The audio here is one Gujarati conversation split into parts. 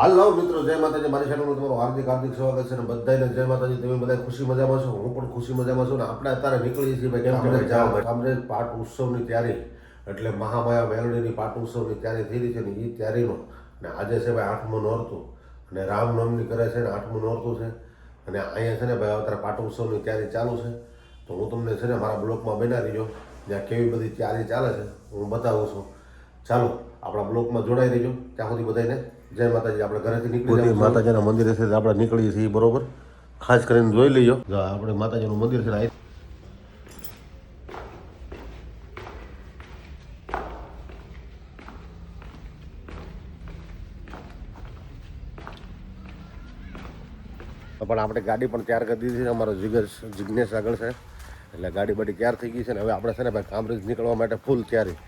હાલો મિત્રો, જય માતાજી. મારી ચેનલમાં તમારું હાર્દિક હાર્દિક સ્વાગત છે. અને બધાને જય માતાજી. તમે બધા ખુશી મજામાં છો, હું પણ ખુશી મજામાં છું. ને આપણે અત્યારે નીકળીએ છીએ ભાઈ કેમ કે જાવ કામરેજ પાટ ઉત્સવની તૈયારી, એટલે મહામાયા મેલડીની પાટ ઉત્સવની તૈયારી થઈ રહી છે ને એ તૈયારીનો. અને આજે છે ભાઈ 8મું નોરતું અને રામનવમી કરે છે ને 8મું નોરતું છે. અને અહીંયા છે ને ભાઈ અત્યારે પાટ ઉત્સવની તૈયારી ચાલુ છે. તો હું તમને છે ને મારા બ્લોકમાં બના રહીજો, જ્યાં કેવી બધી તૈયારી ચાલે છે હું બતાવું છું. ચાલો આપણા બ્લોકમાં જોડાઈ રહીજો. ત્યાં સુધી બધાને જય માતાજી. આપણે ઘરેથી નીકળી માતાજીના મંદિરે છે આપણે નીકળીએ છીએ બરોબર. ખાસ કરીને જોઈ લઈજો, આપણે માતાજીનું મંદિર છે. પણ આપણે ગાડી પણ તૈયાર કરી દીધી છે. અમારો જિજ્ઞેશ આગળ છે, એટલે ગાડી બાડી તૈયાર થઈ ગઈ છે. ને હવે આપણે છે ને ભાઈ કામરેજ નીકળવા માટે ફૂલ તૈયારી.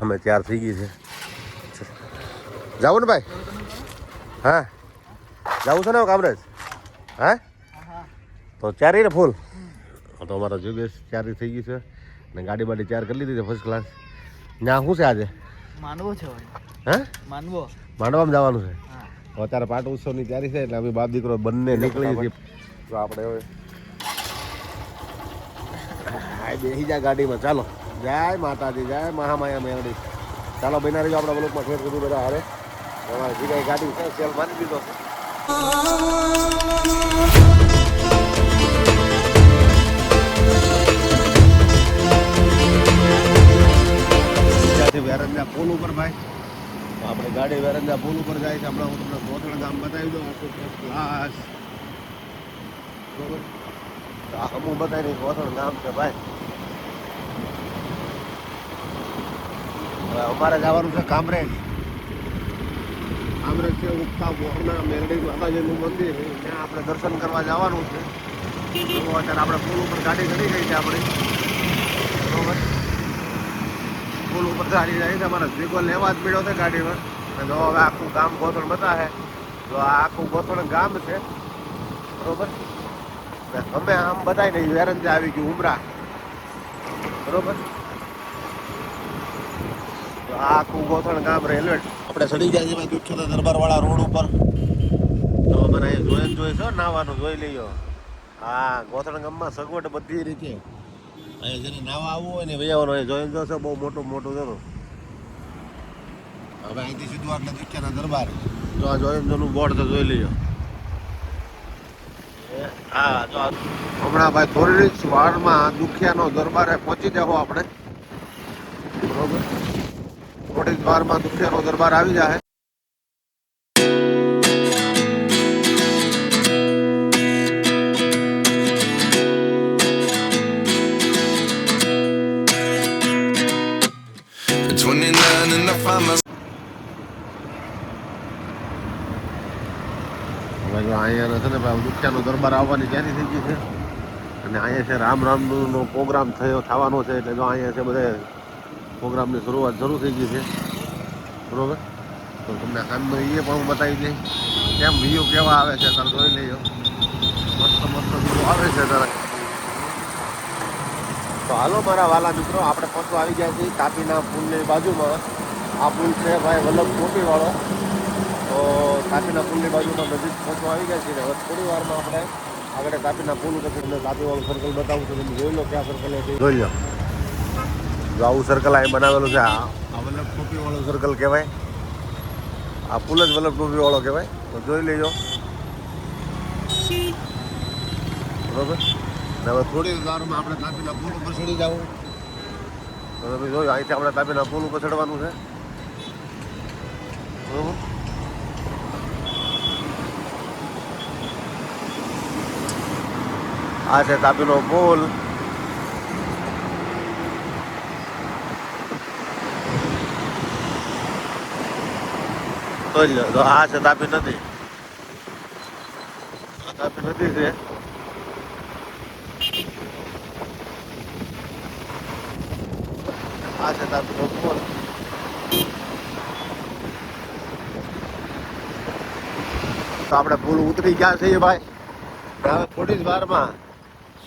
અમે તૈયાર થઈ ગઈ છે. જાવું ને ભાઈ? હા જવું છે ને કામરેજ? હા તો તૈયારી ને ફૂલ. તો અમારો જિજ્ઞેશ તૈયારી થઈ ગઈ છે ને ગાડી બાડી તૈયાર કરી લીધી છે ફર્સ્ટ ક્લાસ. ના શું છે આજે? માનવો છે. હા માંડવામાં જવાનું છે. હા અત્યારે પાટ ઉત્સવની તૈયારી છે, એટલે અમે બાપ દીકરો બંને નીકળી છીએ. તો આપણે હવે બેસી જાય ગાડીમાં. ચાલો, જય માતાજી, જય મહામાયા મેરડી. ચાલો બના રહીજો આપણા બ્લોકમાં. ફેર કીધું બધા હારે અમારે જે ગાડી છે સેલ મારી દીધો. ત્યાંથી વેરંજા પુલ ઉપર ભાઈ, તો આપણે ગાડી વેરંજા પુલ ઉપર જાય છે. હમણાં હું તમને કોથળ ગામ બતાવી દઉં આખું ફર્સ્ટ ક્લાસ બરોબર. તો આ અમુક બતાવી કોથળ ગામ છે ભાઈ. હવે અમારે જવાનું છે કામરેજ. કામરેજ છે ઉગતા બોરના મેરડી માતાજીનું મંદિર, ત્યાં આપણે દર્શન કરવા જવાનું છે. તો અત્યારે આપણે પુલ ઉપર ગાડી ચડી ગઈ છે આપણી બરોબર. પુલ ઉપર ગાડી જાય છે. અમારે સ્વીકો લેવા જ પીડ્યો છે ગાડીમાં. જો હવે આખું ગામ ગોથણ બતાવે. જો આ આખું ગોથણ ગામ છે બરોબર. અમે આમ બતાવી નહીં વેરંજા આવી ગયું ઉમરા બરોબર. તો આ આખું ગોથણ ગામ રેલવે આપણે ચડી જાય છે દુખ્યતા દરબારવાળા રોડ ઉપર. તો મને જોઈએ છો નાવાનું જોઈ લઈજો. હા ગોથણ ગામમાં સગવડ બધી રીતે. અહીંયા જેને નાવા આવવું હોય ને વૈયાવાનું હોય જોઈ જશે. બહુ મોટું જરૂર. હવે અહીંથી સીધું આપણે દુખ્યાના દરબાર. જો આ જોઈનું બોર્ડ તો જોઈ લઈજો. હા જો હમણાં ભાઈ થોડી જ વારમાં દુખિયાનો દરબારે પહોંચી જાવ આપણે બરોબર. થોડી જ વારમાં દુખિયાનો દરબાર આવી જાય. હવે જો અહીંયા છે ને ભાઈ દુખ્યાનો દરબાર આવવાની તૈયારી થઈ ગઈ છે. અને અહીંયા છે રામનો પ્રોગ્રામ થવાનો છે. એટલે જો અહીંયા છે બધે પ્રોગ્રામની શરૂઆત શરૂ થઈ ગઈ છે બરોબર. તો તમને સાંજનો એ પણ હું બતાવી દઈ કેમ વ્યૂ કેવા આવે છે તારે જોઈ લેજો. મસ્ત વ્યૂ આવે છે તારે. તો હાલો મારા વાલા મિત્રો, આપણે પહોંચવા આવી ગયા છીએ તાપીના પુલની બાજુમાં. આ પુલ છે ભાઈ વલ્લભ ચોકીવાળો. તો તાપીના પુલની બાજુમાં નજીક પહોંચવા આવી ગયા છીએ. હવે થોડી વારમાં આપણે આગળ તાપીના પુલ ઉપર તમને તાપીવાળું સર્કલ બતાવું છું. તમે જોઈ લો ક્યાં સર્કલ જોઈ લો. જો આવું સર્કલ અહીં બનાવેલું છે. આ વલ્લભ ટોપીવાળું સર્કલ કહેવાય. આ પુલ જ વલ્લભ ટોપીવાળો કહેવાય. તો જોઈ લેજો બરોબર. હવે થોડી વારમાં આપણે તાપીના પુલ ઉપર ચડી જવું. તો તમે જોયું અહીંથી આપણે તાપીના પુલ ઉપર ચડવાનું છે બરોબર. આ છે તાપીનો પુલ. તો આ છે તાપી નદી. તાપી નદી છે. આ છે તાપીનો પુલ. તો આપણે પુલ ઉતરી ગયા છીએ ભાઈ. હવે થોડી જ વારમાં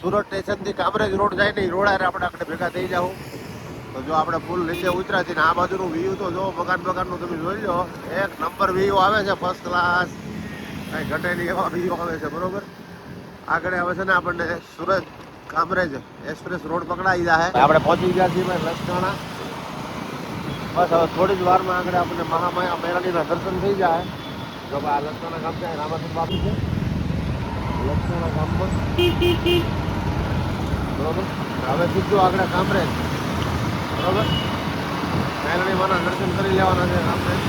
સુરત સ્ટેશનથી કામરેજ રોડ જાય ને એ રોડ આપણે ભેગા થઈ જાવ. તો જો આપણે પુલ નીચે ઉતર્યા છીએ ને આ બાજુનું વ્યૂ તો જો બગાડનું તમે જોઈ લો, એક નંબર વ્યૂ આવે છે, ફર્સ્ટ ક્લાસ, કઈ ઘટે નહીં એવા વ્યૂ આવે છે. બરોબર, આગળ આવે છે ને આપણને સુરત કામરેજ એક્સપ્રેસ રોડ પકડાઈ જાય. આપણે પહોંચી ગયા છીએ ભાઈ લસકાણા. બસ હવે થોડી જ વારમાં આગળ આપણને મહામાયા મેરાણીના દર્શન થઈ જાય. જો આ લસકાણા ગામ છે, રામાસન બાપુ છે લસકાણા ગામમાં. બરોબર, હવે સીધું આગળ કામરેજ. બરોબર, મેરાણી માના દર્શન કરી લેવાના છે કામરેજ.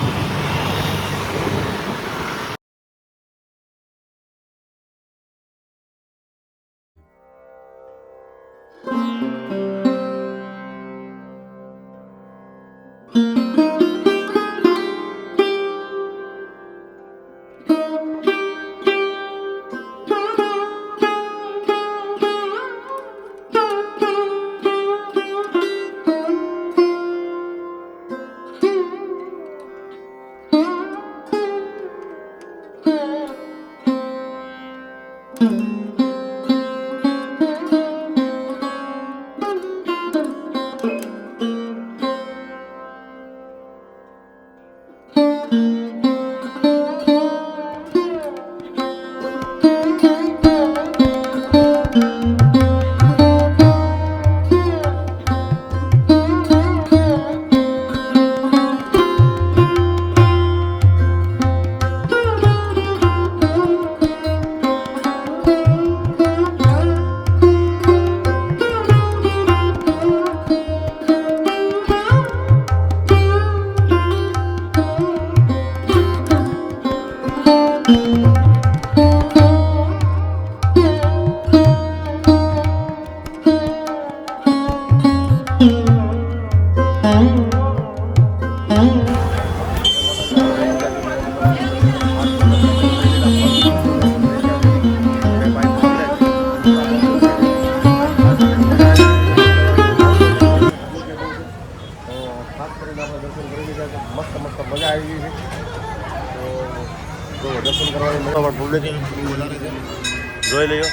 જોઈ લ્યો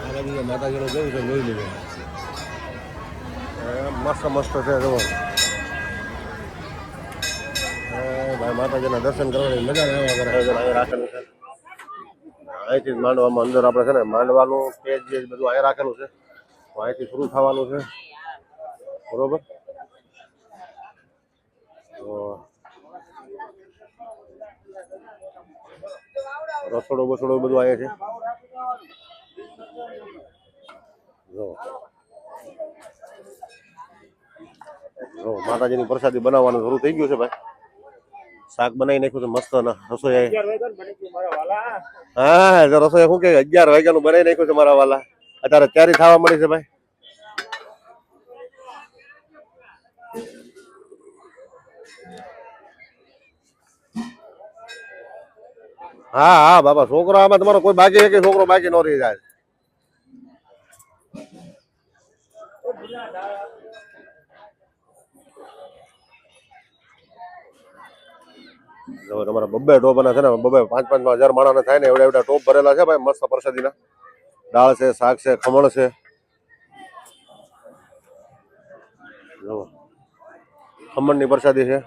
આ બાજુ માતાજીનું જોયું છે, જોઈ લેજો. મસ્ત મસ્ત છે જુઓ. ભાઈ માતાજીના દર્શન કરવાની મજા આવ્યા કરે. અહીં રાખેલું છે, અહીંથી જ માંડવામાં અંદર આપણે છે ને માંડવાનું પેજ જે બધું અહીં રાખેલું છે, અહીંથી શરૂ થવાનું છે. બરોબર, તો રસોડો બસોડો બધું અહીંયા છે. જો માતાજીની પ્રસાદી બનાવવાનું શરૂ થઈ ગયું છે ભાઈ. શાક બનાવી નાખ્યું છે મસ્ત. રસોઈ હા રસોઈ શું કે 11 વાગ્યાનું બનાવી નાખ્યું છે મારા વાલા. અત્યારે તૈયારી થવા મળી છે ભાઈ. હા હા બાબા, છોકરા આમાં તમારો કોઈ બાકી છે કે છોકરો બાકી ન રહી જાય. તમારા બબ્બે ટોપના છે ને, બબ્બે 5-5 હજાર માણસને થાય ને એવડા એવડા ટોપ ભરેલા છે ભાઈ. મસ્ત પ્રસાદીના દાળ છે, શાક છે, ખમણ છે. ખમણની પ્રસાદી છે.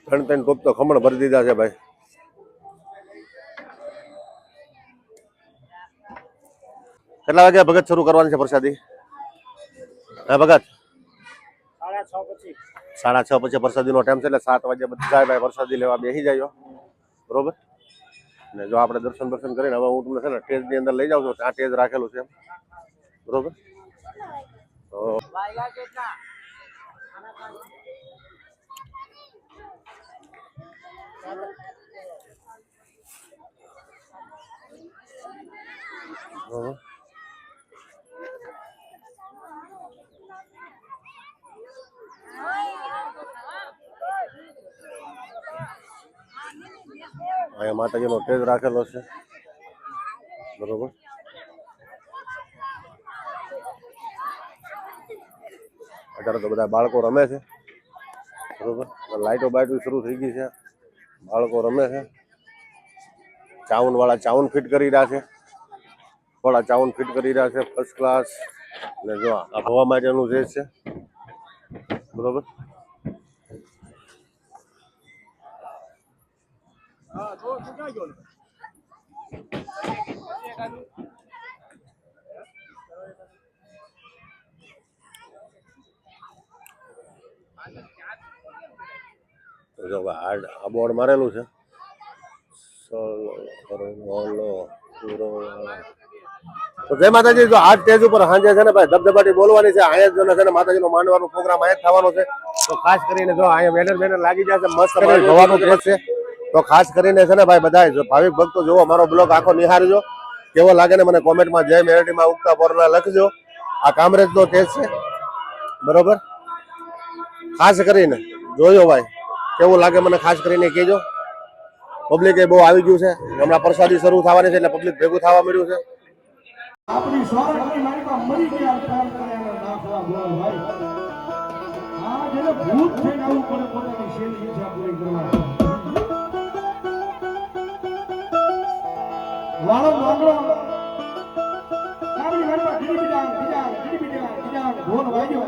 3 ટોપ તો ખમણ ભરી દીધા છે ભાઈ. કેટલા વાગ્યા ભગત શરૂ કરવાની છે પ્રસાદી? હા ભગત 6:30 પછી પ્રસાદીનો ટાઈમ છે, એટલે 7 વાગે બધા ભાઈ પ્રસાદી લેવા બેસી જાય. બરોબર ને જો આપણે દર્શન કરીને હવે હું તમને છે ને સ્ટેજની અંદર લઈ જાઉં છું. ત્યાં સ્ટેજ રાખેલું છે. બરોબર, તો અહીંયા માતાજીનો સ્ટેજ રાખેલો છે. બરોબર, અત્યારે તો બધા બાળકો રમે છે. બરોબર, લાઈટો બાઈટો શરૂ થઈ ગઈ છે, બાળકો રમે છે. ચાઉન વાળા ચાઉન ફિટ કરી રહ્યા છે, થોડા ચાઉન ફિટ કરી રહ્યા છે. ફર્સ્ટ ક્લાસ એટલે જો આ ભવા માટેનું જે છે બરોબર. જો આ બોર્ડ મારેલું છે. તો જય માતાજી. જો આ સ્ટેજ ઉપર સાંજે છે ને ભાઈ ધબધબાટી બોલવાની છે. અહીંયા છે ને માતાજીનો માંડવાનો પ્રોગ્રામ અહીંયા થવાનો છે. તો ખાસ કરીને જો અહીંયા બેનર લાગી જાય છે મસ્ત ભવાનું સ્ટેજ છે. તો ખાસ કરીને છે ને ભાઈ બધા ભાવિક ભક્તો જોવો, મારો બ્લોગ આખો નિહાળજો. કેવો લાગે ને મને કોમેન્ટમાં જય મેરડીમાં ઉગતા પોરના લખજો. આ કામરેજનો સ્ટેજ છે બરોબર. ખાસ કરીને જોયો ભાઈ કેવું લાગે મને ખાસ કરીને કહેજો. પબ્લિક એ બહુ આવી ગયું છે. હમણાં પ્રસાદી શરૂ થવાની છે એટલે પબ્લિક ભેગું થવા મળ્યું છે. આપણી સ્વર્ગની માલિકા મરી ગયા કામ કર્યાનો દાખલા બોલ ભાઈ. આ જેને ભૂત થઈને આવું પડે પોતાની શેરી ઈચ્છા પૂરી કરવા. વાળો માંગડો આપણી માલિકા બીજા ભોન વાગ્યો.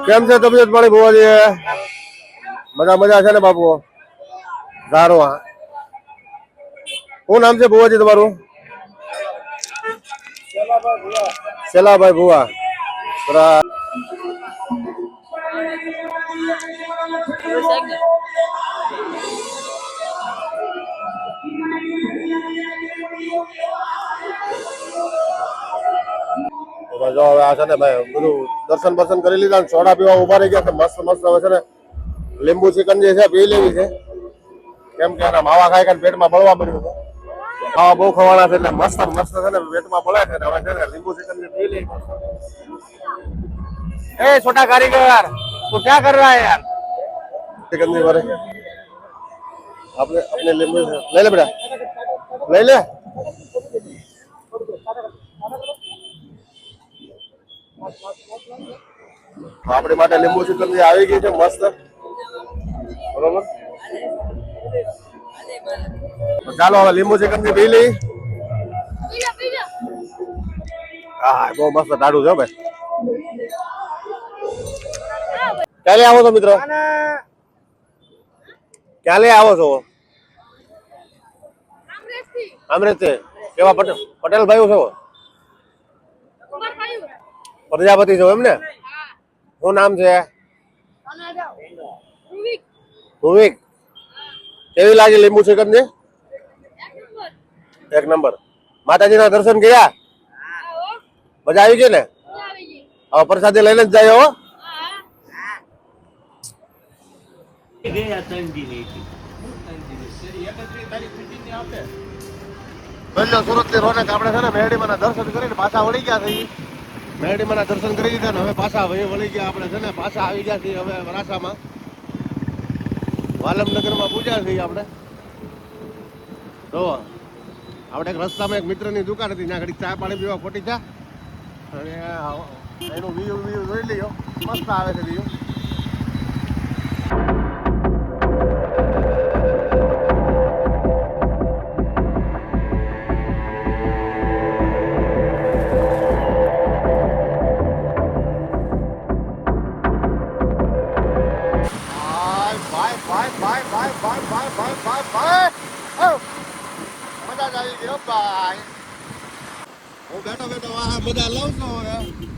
કેમ છે તબિયત પાણી ભુવાજી? મજા છે ને બાપુ? સારું. શું નામ છે ભુવાજી તમારું? સેલાભાઈ ભુવા. જો હવે આ છે ને ભાઈ બધું દર્શન બર્શન કરી લીધા, સોડા પીવા ઉભા રહી ગયા. મસ્ત મસ્ત હવે છે ને લીંબુ ચિકન જે છે પી લેવી છે. કેમ કે એના માવા ખાઈ ખાઈને પેટમાં બળવા મળ્યું છે. ખાવા બહુ ખવાના છે એટલે મસ્ત મસ્ત છે ને પેટમાં બળે છે. હવે છે ને લીંબુ ચિકન પી લે. ए छोटा कारीगर तो क्या कर रहा है यार? चिकन नहीं भरे आपने अपने लींबू ले ले बेटा, ले ले. આપણી માટે લીંબુ ચિકન આવી ગઈ છે મસ્ત બરોબર. ચાલો હવે લીંબુ ચિકન ની પી લઈ. હા બહુ મસ્ત ટાઢું છે ભાઈ. ક્યારે આવો છો મિત્રો? ક્યારે આવો છો? અમરેશથી. કેવા પટેલ ભાઈ છો? પ્રજાપતિ છો એમ ને? શું નામ છે? ભૂવિક. કેવી લાગી લીંબુ ચિકન ને? એક નંબર. માતાજીના દર્શન કર્યા? મજા આવી ગઈ ને? હવે પ્રસાદી લઈને જ જાય હો. સુરત ની રોનક આપણે છે ને મેરડીમાં દર્શન કરીને પાછા વળી ગયા છીએ. મેરડીમાં દર્શન કરી દીધા ને હવે પાછા વળી ગયા. આપણે છે ને પાછા આવી ગયા છીએ હવે વરાછામાં. વાલમનગરમાં પૂજ્યા છીએ આપણે. તો આપણે એક રસ્તામાં એક મિત્રની દુકાન હતી, ત્યાં ઘડી ચા પાણી પીવા ખોટી ચા, અને એનું વ્યૂ જોઈ લઈએ. મસ્ત આવે છે વ્યૂ. મજા જ આવી ગઈ ભાઈ. હું બેઠો બેઠો મજા લઉં છું.